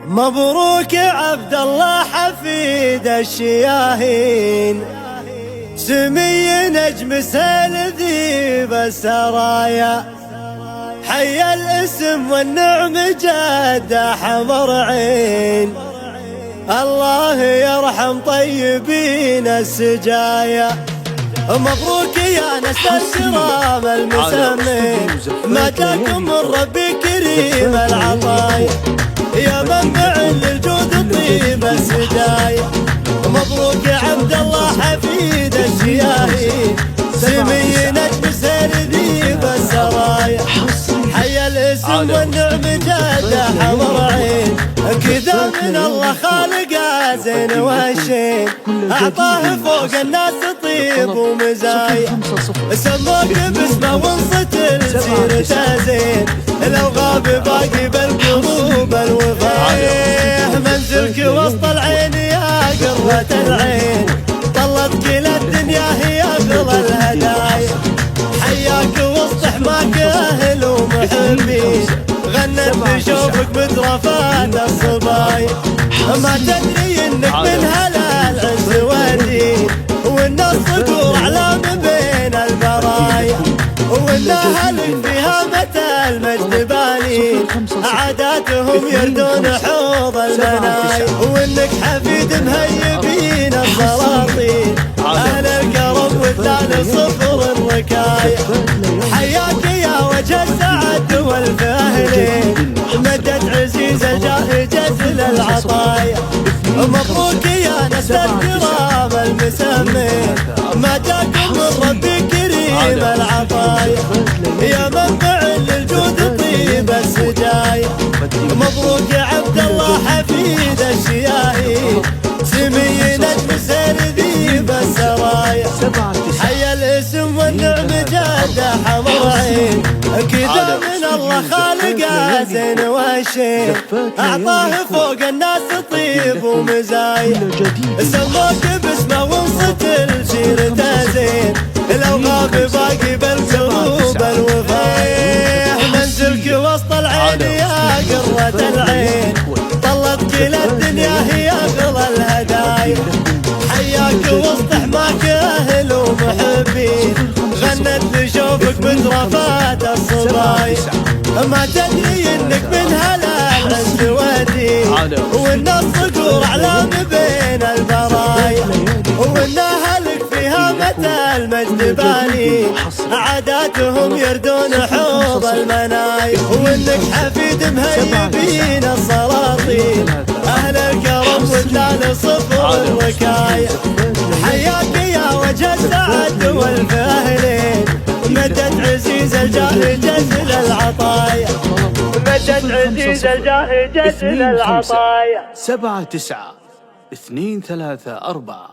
مبروك يا عبد الله حفيد الشياهين، سمي نجم سهل ذيب السرايا، حي الاسم والنعم جاد حمر عين، الله يرحم طيبين السجايا. مبروك يا نسل الكرام المسمين، ما جاكم من ربي كريم العطايا، يا منبع للجود طيب السجايا. مبروك يا عبد الله حفيد الشياهين، سمي نجم سير ذيب السرايا، حي الاسم والنعم جاد حمر عين، كذا من الله خالق زين وشين، اعطاه فوق الناس طيب ومزايا، سموك باسمه وانصت سيرته زين، لو غاب باقي بالقلوب الوفايا. منزلك وسط العين يا قرة العين، طلت كل الدنيا هي اغلى الهدايا، حياك وسط حماك اهل ومحبين، غنت بشوفك بترفات الصبايا، ما تدري انك من هلا العز والدين، وان الصقور اعلام بين البرايا، وان اهلك فيها متى المجد بانين، عاداتهم يردون حوض المنايا، وانك حفيد مهيبين السلاطين، اهل الكرم والثاني صفر الركايا، حياك يا وجه السعد والفاهلين، مدد عزيز الجاه جزل العطايا. مبروك يا نسل الكرام المسمين، ما جاكم من ربي كريم العطايا، يا منبع للجود طيب السجايا. مبروك يا عبد الله حفيد الشياهين، سمي نجم سير ذيب السرايا، حي الاسم والنعم جاد حمر عين، كذا من الله خالق زين وشين، اعطاه فوق الناس طيب ومزايا، سموك باسمه وانصت سيرته زين، لو غاب باقي بالقلوب الوفايا. منزلك وسط العين يا قرة العين، طلت كل الدنيا هي اغلى الهدايا، حياك وسط حماك اهل ومحبين، غنت بشوفك بترفات الصبايا، ما تدري انك من هلا العز والدين، وان الصقور اعلام بين البرايا، وان اهلك فيها متى المجد بانين، عاداتهم يردون حوض المنايا، وانك حفيد مهيبين السلاطين، اهل الكرم والثاني صفر الركايا، حياك يا وجه السعد والفاهلين، مدد عزيز الجاه جزل العطايا، مدد عزيز الجاه جزل العطايا. 7 9 2 3 4